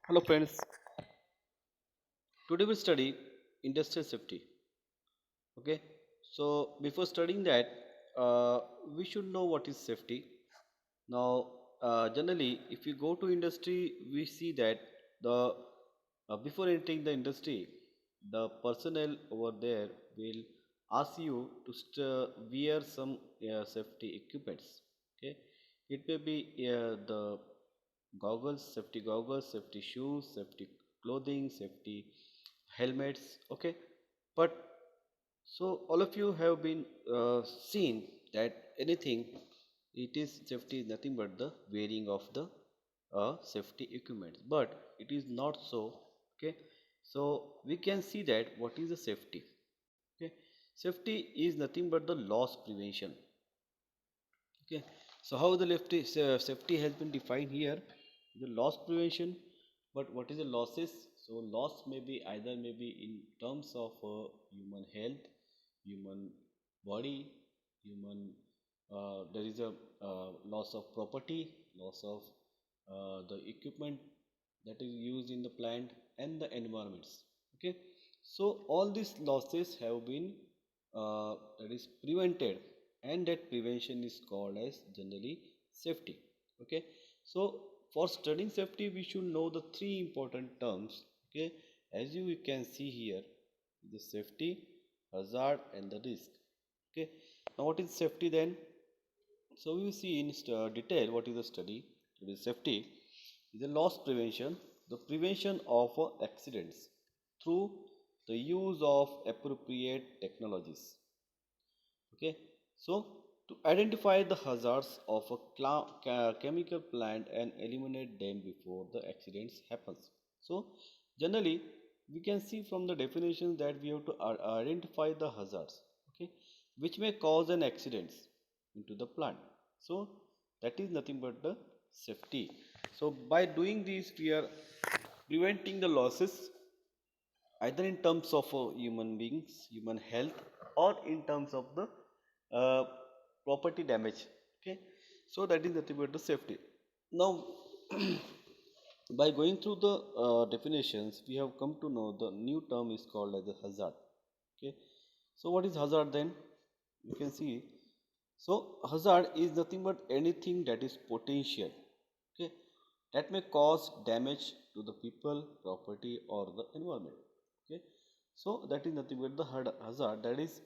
Hello friends, today we study industrial safety. Okay, so before studying that, we should know what is safety. Now, generally, if you go to industry, we see that the before entering the industry, the personnel over there will ask you to wear some safety equipments. Okay, it may be the goggles, safety shoes, safety clothing, safety helmets. Okay, but so all of you have been seen that anything it is safety is nothing but the wearing of the safety equipment, but it is not so. Okay, so we can see that what is the safety. Okay, safety is nothing but the loss prevention. Okay, so how the safety has been defined here, the loss prevention. But what is the losses? So loss may be either may be in terms of human health, human body, human there is a loss of property, loss of the equipment that is used in the plant and the environments. Okay, so all these losses have been that is prevented, and that prevention is called as generally safety. Okay, so for studying safety we should know the three important terms. Okay, as you can see here, the safety, hazard and the risk. Okay, now what is safety then? So we will see in detail what is the study. It is safety is a loss prevention, the prevention of accidents through the use of appropriate technologies. Okay, so to identify the hazards of a chemical plant and eliminate them before the accidents happens. So generally we can see from the definition that we have to identify the hazards, okay, which may cause an accidents into the plant. So that is nothing but the safety. So by doing this we are preventing the losses either in terms of human beings, human health, or in terms of the uh, property damage. Okay, so that is nothing but the safety. Now by going through the definitions we have come to know the new term is called as a hazard. Okay, so what is hazard then? You can see, so hazard is nothing but anything that is potential, okay, that may cause damage to the people, property or the environment. Okay, so that is nothing but the hazard, that is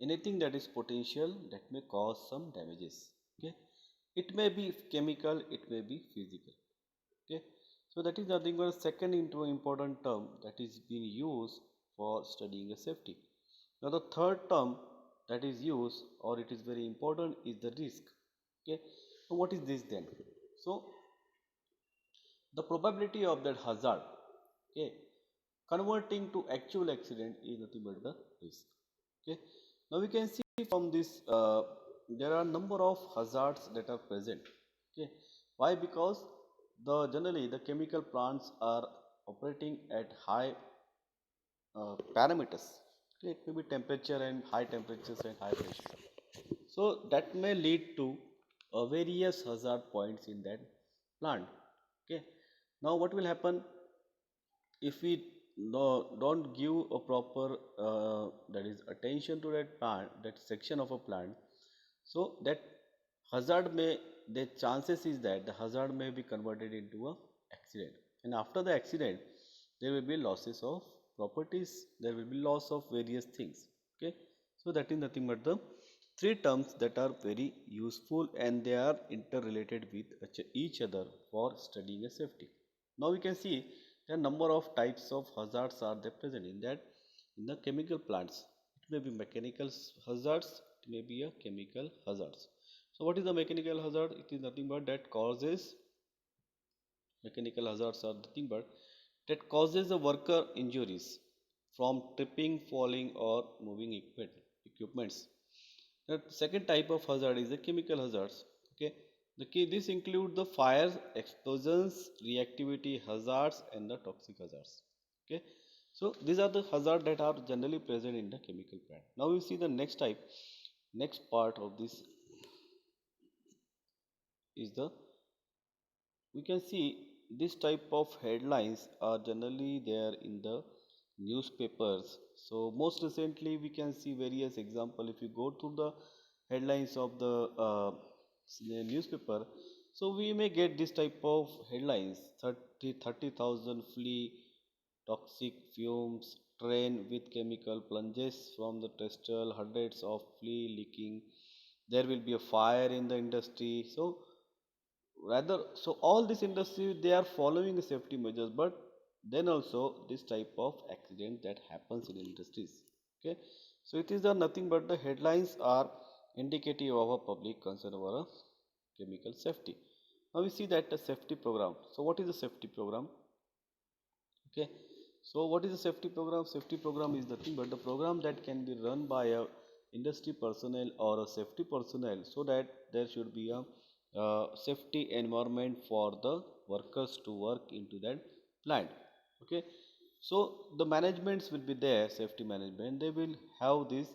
anything that is potential that may cause some damages. Okay, it may be chemical, it may be physical. Okay, so that is nothing but a second into important term that is being used for studying a safety. Now the third term that is used, or it is very important, is the risk. Okay, so what is this then? So the probability of that hazard, okay, converting to actual accident is nothing but the risk. Okay, now we can see from this there are number of hazards that are present. Okay, why? Because the generally the chemical plants are operating at high parameters. Okay, it may be temperature and high temperatures and high pressure. So that may lead to various hazard points in that plant. Okay, now what will happen if we don't give a proper that is attention to that plant, that section of a plant? So that hazard may, the chances is that the hazard may be converted into a accident, and after the accident there will be losses of properties, there will be loss of various things. Okay, so that is nothing but the three terms that are very useful, and they are interrelated with each other for studying a safety. Now we can see the number of types of hazards are there present in that, in the chemical plants. It may be mechanical hazards, it may be a chemical hazards. So what is the mechanical hazard? It is nothing but that causes, mechanical hazards are nothing but that causes the worker injuries from tripping, falling or moving equipments. The second type of hazard is the chemical hazards. Okay, the key, this include the fires, explosions, reactivity hazards and the toxic hazards. Okay, so these are the hazards that are generally present in the chemical plant. Now we see the next type, next part of this is the, we can see this type of headlines are generally there in the newspapers. So most recently we can see various example. If you go to the headlines of the newspaper, so we may get this type of headlines: 30,000 flee, toxic fumes, train with chemical plunges from the trestle, hundreds of flea leaking, there will be a fire in the industry. So rather, so all this industry they are following the safety measures, but then also this type of accident that happens in industries. Okay, so it is nothing but the headlines are indicative of a public concern over a chemical safety. Now we see that the safety program. So what is the safety program? Okay, so what is a safety program? Safety program is nothing but the program that can be run by a industry personnel or a safety personnel, so that there should be a safety environment for the workers to work into that plant. Okay, so the managements will be there, safety management, they will have this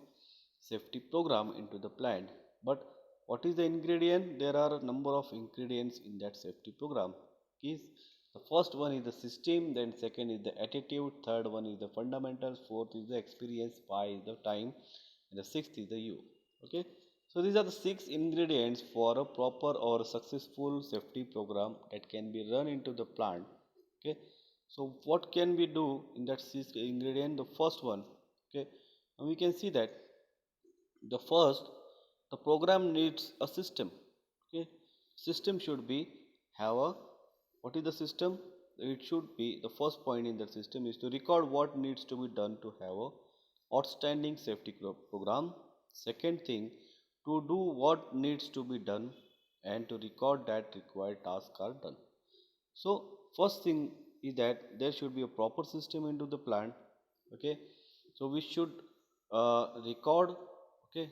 safety program into the plant. But what is the ingredient? There are a number of ingredients in that safety program. Is the first one is the system, then second is the attitude, third one is the fundamentals, fourth is the experience, five is the time, and the sixth is the you. Okay, so these are the six ingredients for a proper or successful safety program that can be run into the plant. Okay, so what can we do in that six ingredient? The first one, okay, and we can see that the first, the program needs a system. Okay, system should be have a, what is the system? It should be, the first point in the system is to record what needs to be done to have a outstanding safety program. Second thing, to do what needs to be done and to record that required tasks are done. So first thing is that there should be a proper system into the plant. Okay, so we should record. Okay,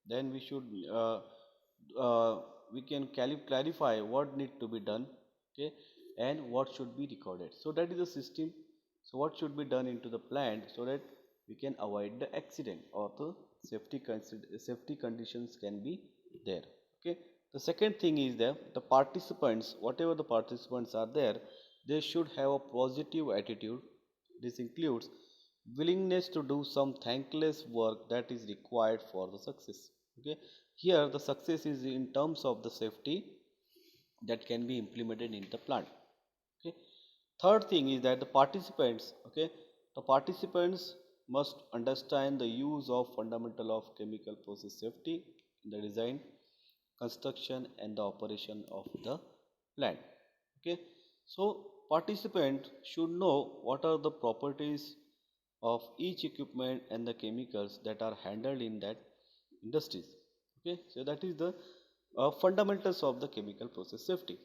then we should uh, we can clarify what need to be done. Okay, and what should be recorded. So that is the system. So what should be done into the plant so that we can avoid the accident or the safety conditions can be there. Okay, the second thing is that the participants, whatever the participants are there, they should have a positive attitude. This includes willingness to do some thankless work that is required for the success. Okay, here the success is in terms of the safety that can be implemented in the plant. Okay, third thing is that the participants, okay, the participants must understand the use of fundamental of chemical process safety in the design, construction and the operation of the plant. Okay, so participant should know what are the properties of each equipment and the chemicals that are handled in that industries. Okay, so that is the fundamentals of the chemical process safety.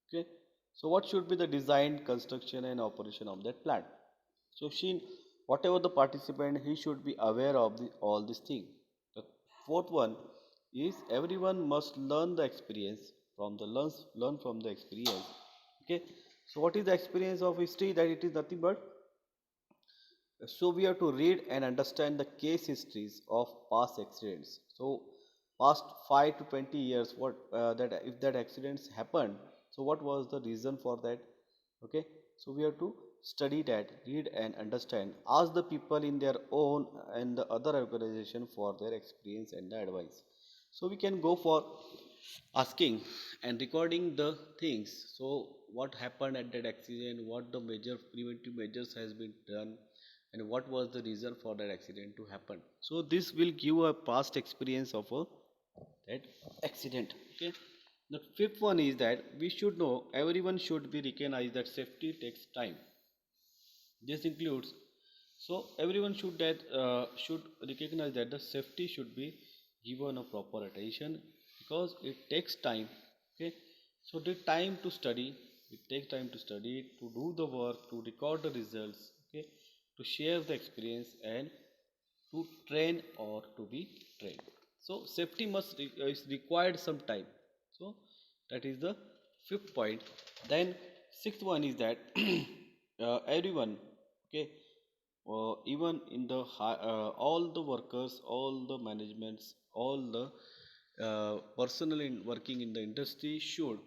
Okay, so what should be the design, construction and operation of that plant? So she, whatever the participant, he should be aware of all these things. The fourth one is everyone must learn the experience from the learn from the experience. Okay, so what is the experience of history? That it is nothing but, so we have to read and understand the case histories of past accidents. So past 5 to 20 years, what that if that accidents happened, so what was the reason for that? Okay, so we have to study that, read and understand, ask the people in their own and the other organization for their experience and the advice. So we can go for asking and recording the things. So what happened at that accident, what the major preventive measures has been done, and what was the reason for that accident to happen. So this will give a past experience of a that accident. Okay, the fifth one is that we should know, everyone should be recognized that safety takes time. This includes, so everyone should recognize that the safety should be given a proper attention because it takes time. Okay, so the time to study, it takes time to study, to do the work, to record the results. Okay, to share the experience and to train or to be trained. So safety is required some time. So that is the fifth point. Then sixth one is that everyone, okay, even in the all the workers, all the managements, all the personnel in working in the industry should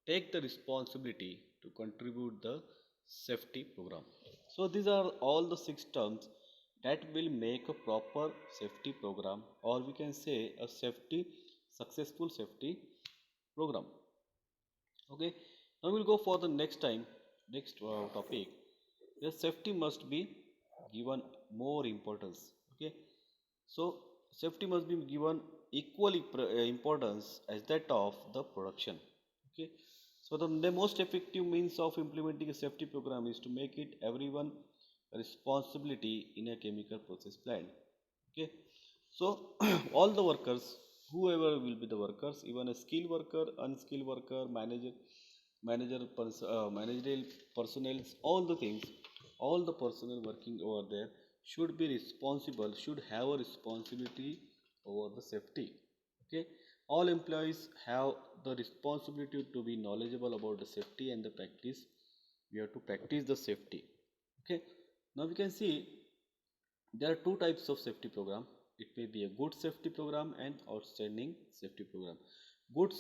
take the responsibility to contribute the safety program. So these are all the six terms that will make a proper safety program, or we can say a successful safety program. Okay, now we'll go for the next topic. The safety must be given more importance. Okay, so safety must be given equally importance as that of the production. Okay, so the most effective means of implementing a safety program is to make it everyone responsibility in a chemical process plant. Okay, so all the workers, whoever will be the workers, even a skilled worker, unskilled worker, managerial personnel, all the things, all the personnel working over there should be responsible, should have a responsibility over the safety. Okay, all employees have the responsibility to be knowledgeable about the safety and the practice. We have to practice the safety. Okay, now we can see there are two types of safety program. It may be a good safety program and outstanding safety program. Good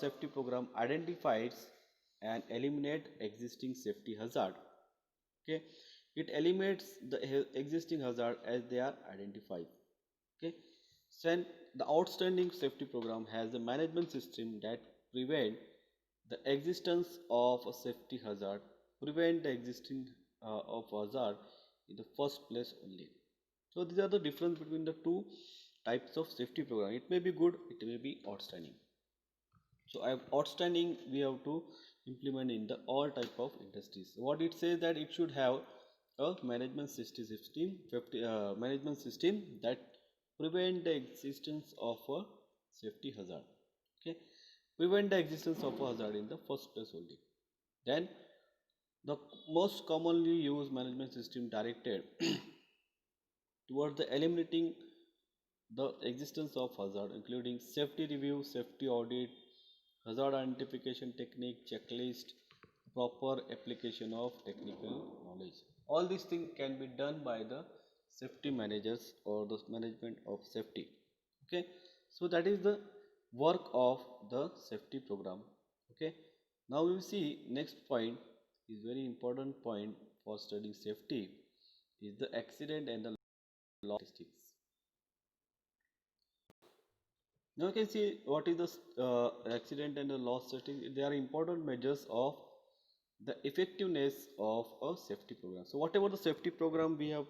safety program identifies and eliminate existing safety hazard. Okay, it eliminates the existing hazard as they are identified. Okay, then the outstanding safety program has a management system that prevent the existence of a safety hazard, prevent the existing of hazard in the first place only. So these are the difference between the two types of safety program. It may be good, it may be outstanding. So I have outstanding, we have to implement in the all type of industries. What it says that it should have a management system that prevent the existence of a safety hazard. Okay, prevent the existence of a hazard in the first place only. Then the most commonly used management system directed towards the eliminating the existence of hazard, including safety review, safety audit, hazard identification technique, checklist, proper application of technical knowledge. All these things can be done by the safety managers or the management of safety. Okay, so that is the work of the safety program. Okay, now we see next point is very important point for studying safety is the accident and the loss statistics. Now you can see what is the accident and the loss setting. They are important measures of the effectiveness of a safety program. So whatever the safety program we have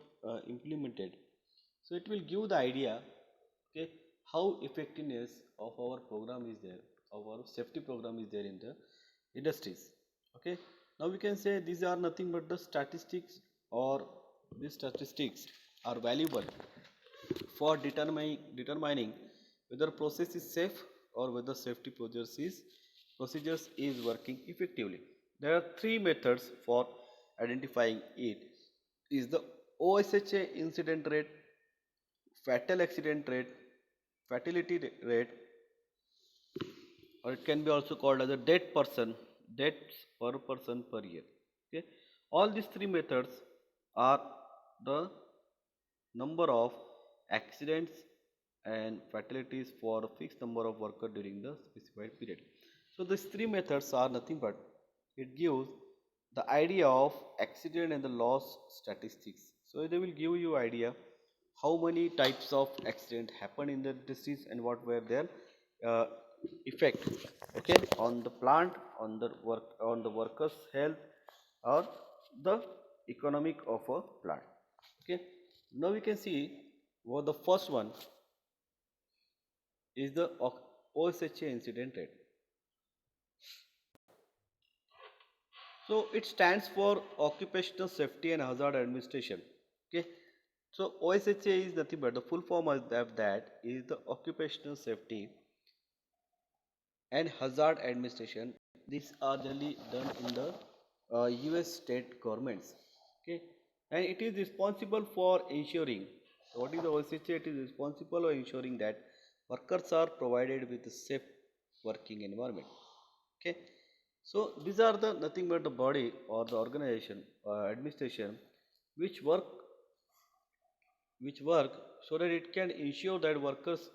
implemented, so it will give the idea, okay, how effectiveness of our program is there, of our safety program is there in the industries. Okay, now we can say these are nothing but the statistics, or these statistics are valuable for determining whether process is safe or whether safety procedures is working effectively. There are three methods for identifying it. Is the OSHA incident rate, fatal accident rate, fatality rate, or it can be also called as a deaths per person per year. Okay, all these three methods are the number of accidents and fatalities for a fixed number of workers during the specified period. So these three methods are nothing but it gives the idea of accident and the loss statistics. So they will give you idea how many types of accident happen in the disease and what were their uh, effect, okay, on the plant, on the workers health, or the economic of a plant. Okay, now we can see what the first one is the OSHA incident rate. So it stands for Occupational Safety and Hazard Administration. Okay, so OSHA is nothing but the full form of that is the Occupational Safety and Hazard Administration. These are generally done in the US state governments. Okay, and it is responsible for ensuring, so what is the OSHA? It is responsible for ensuring that workers are provided with a safe working environment. Okay, so these are the nothing but the body or the organization administration which work so that it can ensure that workers,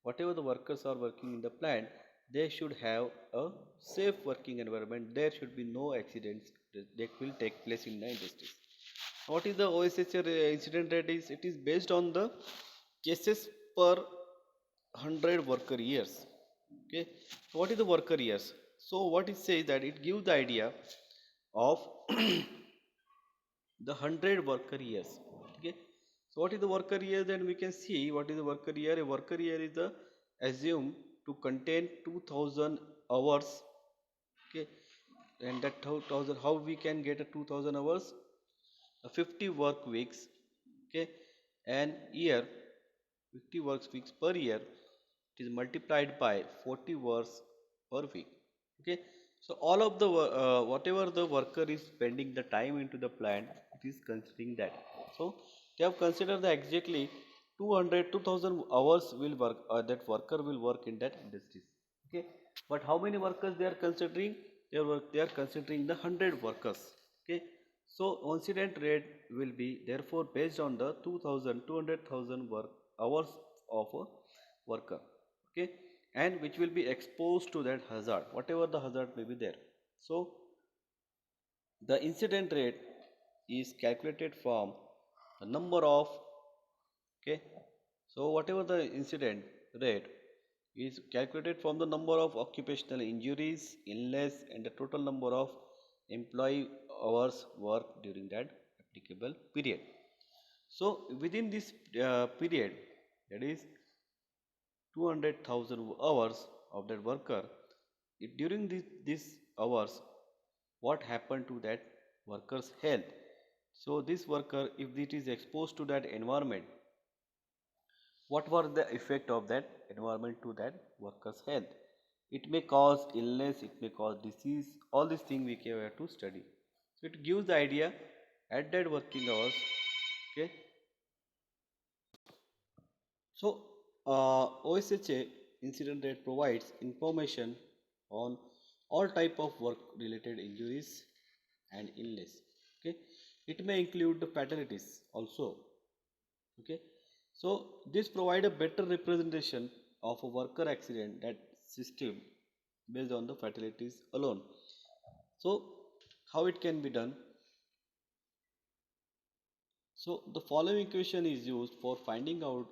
whatever the workers are working in the plant, they should have a safe working environment. There should be no accidents that will take place in the industries. What is the OSHA incident rate is? It is based on the cases per 100 worker years. Okay, so what is the worker years? So what it says that it gives the idea of the 100 worker years. Okay, so what is the worker year? Then we can see what is the worker year. A worker year is the assumed to contain 2000 hours. Okay, and that 2000, how we can get a 2000 hours? 50 work weeks. Okay, and year 50 work weeks per year, it is multiplied by 40 works per week. Okay, so all of the whatever the worker is spending the time into the plant, it is considering that. So they have considered the exactly 200 2000 hours will work, that worker will work in that industries. Okay, but how many workers they are considering? They are considering the 100 workers. Okay, so incident rate will be therefore based on the 2000 200,000 work hours of a worker. Okay, and which will be exposed to that hazard, whatever the hazard may be there. So the incident rate is calculated from the number of, okay, so whatever the incident rate is calculated from the number of occupational injuries, illness, and the total number of employee hours worked during that applicable period. So within this period, that is 200,000 hours of that worker, during this hours, what happened to that worker's health? So this worker, if it is exposed to that environment, what were the effect of that environment to that worker's health? It may cause illness, it may cause disease, all these things we have to study. So it gives the idea at that working hours. Okay, so OSHA incident rate provides information on all type of work related injuries and illness. Okay, it may include the fatalities also. Okay, so this provide a better representation of a worker accident that system based on the fatalities alone. So how it can be done? So the following equation is used for finding out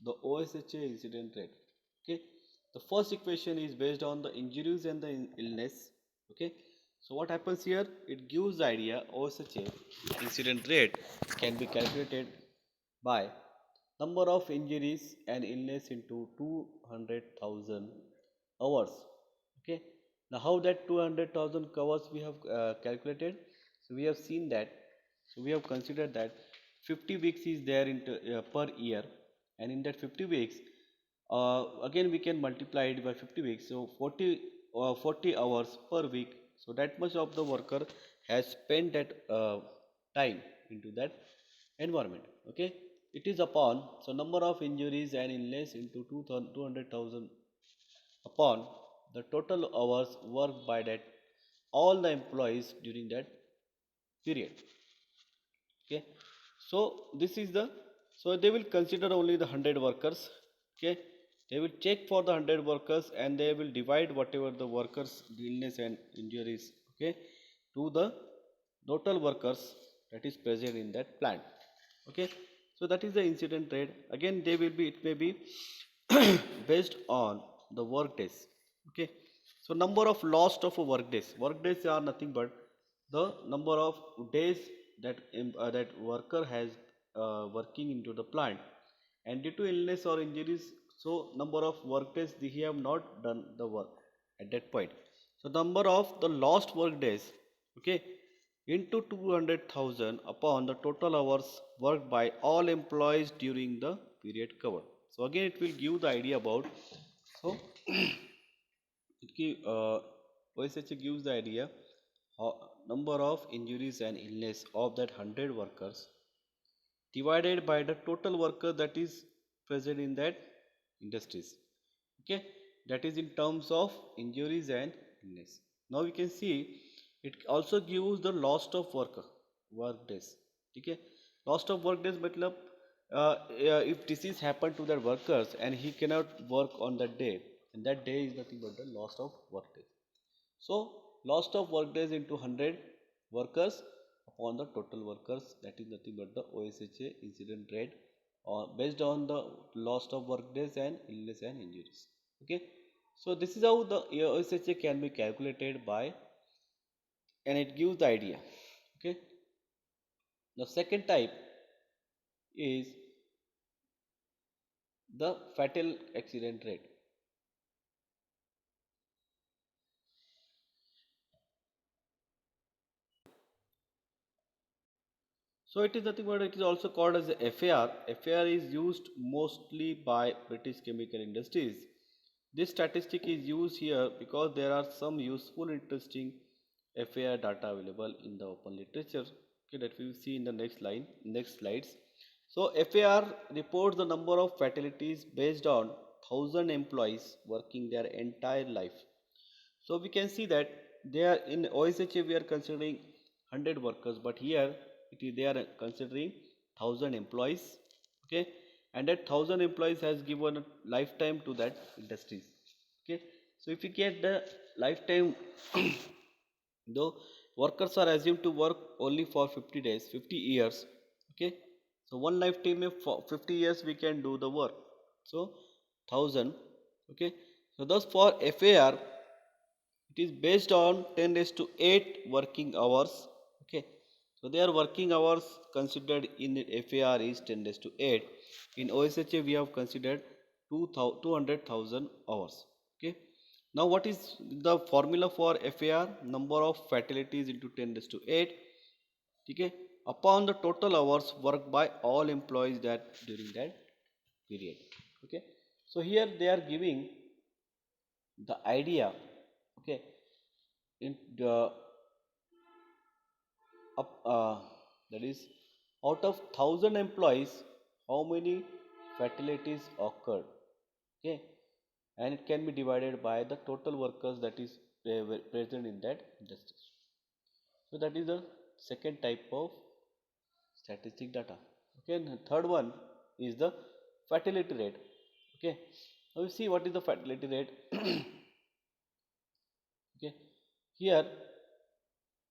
the OSHA incident rate. Okay, the first equation is based on the injuries and the illness. Okay, so what happens here? It gives the idea OSHA incident rate can be calculated by number of injuries and illness into 200,000 hours. Okay, now how that 200,000 hours we have calculated? So we have seen that, so we have considered that 50 weeks is there into per year, and in that 50 weeks, again we can multiply it by 50 weeks, so 40 hours per week. So that much of the worker has spent that time into that environment. Okay, it is upon, so number of injuries and illness into 200,000 upon the total hours worked by that all the employees during that period. Okay, so this is the, so they will consider only the 100 workers. Okay, they will check for the 100 workers and they will divide whatever the workers illness and injuries, okay, to the total workers that is present in that plant. Okay, so that is the incident rate. Again they will be, it may be based on the work days. Okay, so number of lost of work days. Work days are nothing but the number of days that that worker has working into the plant, and due to illness or injuries, so number of work days he have not done the work at that point. So number of the lost work days, okay, into 200,000 upon the total hours worked by all employees during the period covered. So again it will give the idea about, so it give, OSHA gives the idea how number of injuries and illness of that 100 workers divided by the total worker that is present in that industries. Okay, that is in terms of injuries and illness. Now we can see it also gives the loss of work days. Okay, loss of work days matlab if disease happen to the workers and he cannot work on that day, and that day is nothing but the loss of work days. So loss of work days into 100 workers upon the total workers, that is nothing but the OSHA incident rate, or based on the loss of work days and illness and injuries. Okay, so this is how the OSHA can be calculated by, and it gives the idea. Okay, the second type is the fatal accident rate. So it is nothing but it is also called as the FAR. FAR is used mostly by British chemical industries. This statistic is used here because there are some useful interesting FAR data available in the open literature, okay, that we will see in the next slides. So FAR reports the number of fatalities based on 1000 employees working their entire life. So we can see that they are in OSHA we are considering 100 workers, but here they are considering 1000 employees. Okay, and that 1000 employees has given a lifetime to that industries. Okay, so if you get the lifetime, though workers are assumed to work only for 50 days, 50 years. Okay, so one lifetime of 50 years we can do the work. So 1000. Okay, so thus for FAR it is based on 10 raised to 8 working hours. Okay, so their working hours considered in FAR is 10 raised to 8. In OSHA we have considered 200,000 hours. Okay, now what is the formula for FAR? Number of fatalities into 10 raised to 8. Okay, upon the total hours worked by all employees that during that period. Okay, so here they are giving the idea. Okay, in the up that is, out of 1000 employees how many fatalities occurred. Okay, and it can be divided by the total workers that is present in that industry. So that is the second type of statistic data. Okay, and the third one is the fatality rate. Okay, now we see what is the fatality rate. Okay, here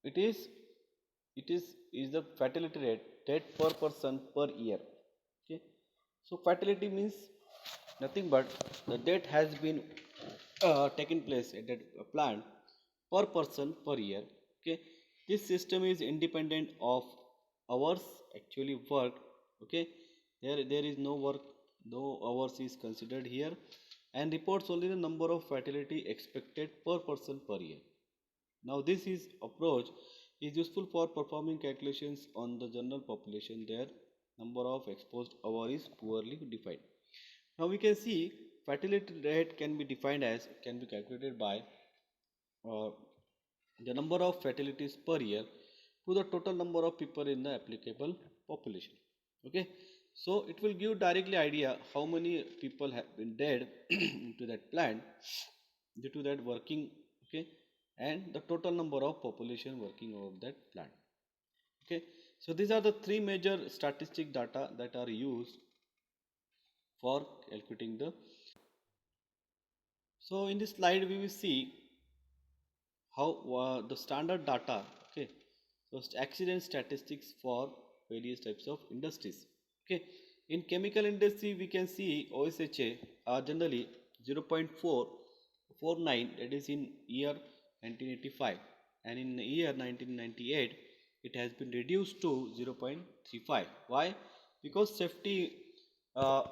it is it is the fatality rate death per person per year. Okay, so fatality means nothing but the death has been taken place at that plant per person per year. Okay, this system is independent of hours actually worked. Okay, there is no work, no hours is considered here, and reports only the number of fatality expected per person per year. Now this is approach is useful for performing calculations on the general population. Their number of exposed hour is poorly defined. Now we can see fatality rate can be defined as, can be calculated by uh, the number of fatalities per year to the total number of people in the applicable population. Okay, so it will give directly idea how many people have been dead into that plant due to that working. Okay, and the total number of population working over that plant. Okay, so these are the three major statistic data that are used for calculating the. So in this slide we will see how the standard data. Okay, so accident statistics for various types of industries. Okay, in chemical industry we can see OSHA are generally 0.449, that is in year 1985, and in year 1998 it has been reduced to 0.35. Why? Because safety uh,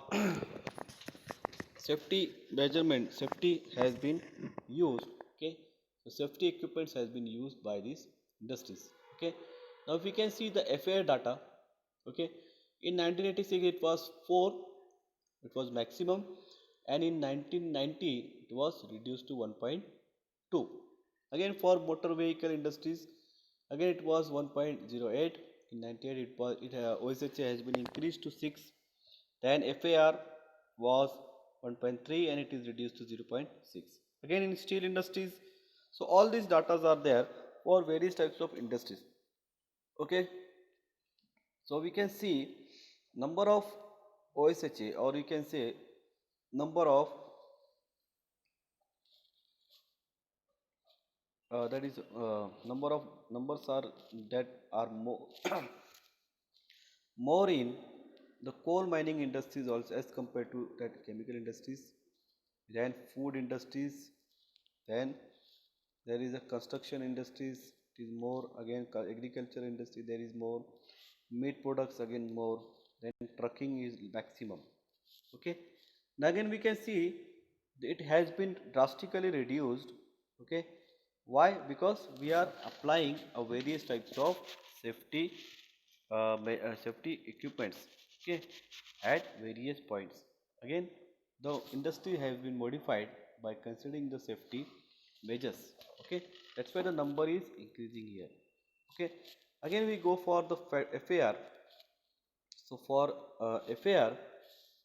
safety measurement, safety has been used. Okay, so safety equipments has been used by these industries. Okay, now we can see the FAR data. Okay, in 1986 it was 4, it was maximum, and in 1990 it was reduced to 1.2. Again for motor vehicle industries, again it was 1.08. In 98 it was OSHA has been increased to 6. Then FAR was 1.3 and it is reduced to 0.6. Again in steel industries, so all these data are there for various types of industries. Okay, so we can see number of OSHA, or we can say number of that is number of numbers are that are more more in the coal mining industries also as compared to that chemical industries, then food industries, then there is a construction industries, it is more, again agriculture industry there is more, meat products again more, then trucking is maximum. Okay, now again we can see it has been drastically reduced. Okay, why? Because we are applying a various types of safety safety equipments, okay, at various points. Again, the industry has been modified by considering the safety measures. Okay, that's why the number is increasing here. Okay, again we go for the FAR. So for FAR,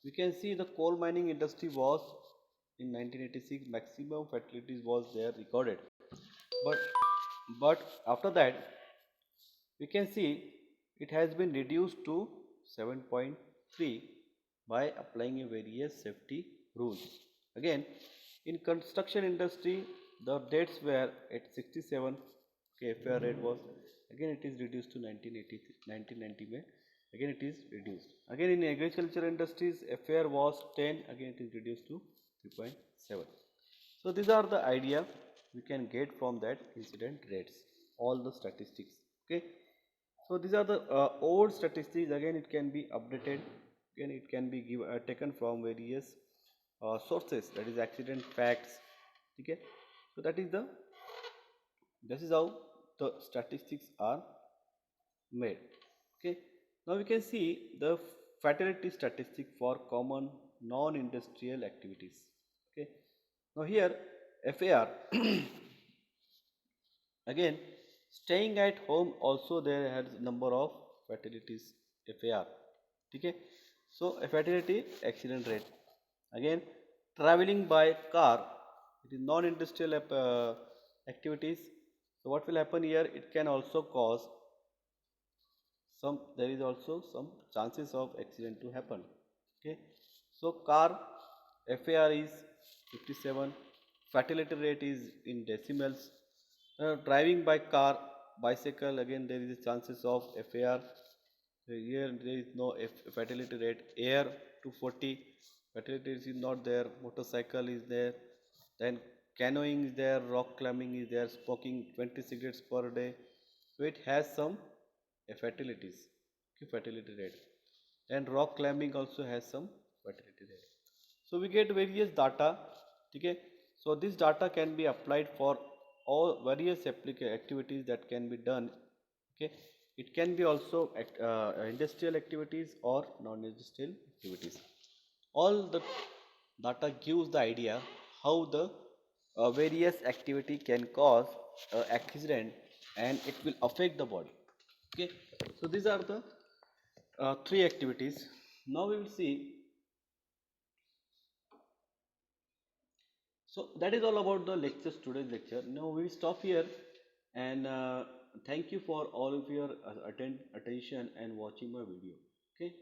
we can see the coal mining industry was in 1986 maximum fatalities was there recorded, but after that we can see it has been reduced to 7.3 by applying a various safety rules. Again, in construction industry the dates were at 67. Okay, FAR rate was, again it is reduced to 1980 1990 May, again it is reduced. Again in agriculture industries FAR was 10, again it is reduced to 3.7. So these are the idea we can get from that incident rates, all the statistics. Okay, so these are the old statistics. Again it can be updated, again it can be taken from various sources, that is accident facts. Okay, so that is the, this is how the statistics are made. Okay, now we can see the fatality statistic for common non-industrial activities. Okay, now here FAR again staying at home also there has number of fatalities FAR. Okay, so a fatality accident rate. Again traveling by car, it is non-industrial activities. So what will happen here, it can also cause some, there is also some chances of accident to happen. Okay, so car FAR is 57, fatality rate is in decimals. Driving by car, bicycle, again there is a chances of FAR. So here there is no fatality rate. Air 240, fatality is not there. Motorcycle is there, then canoeing is there, rock climbing is there, smoking 20 cigarettes per day, so it has some fatalities. Okay, fatality rate, and rock climbing also has some fatality rate. So we get various data. Okay, so this data can be applied for all various activities that can be done. Okay, it can be also industrial activities or non-industrial activities. All the data gives the idea how the various activity can cause accident and it will affect the body. Okay, so these are the three activities. Now we will see. So that is all about the lecture, today's lecture. Now we will stop here, and thank you for all of your attention and watching my video. Okay.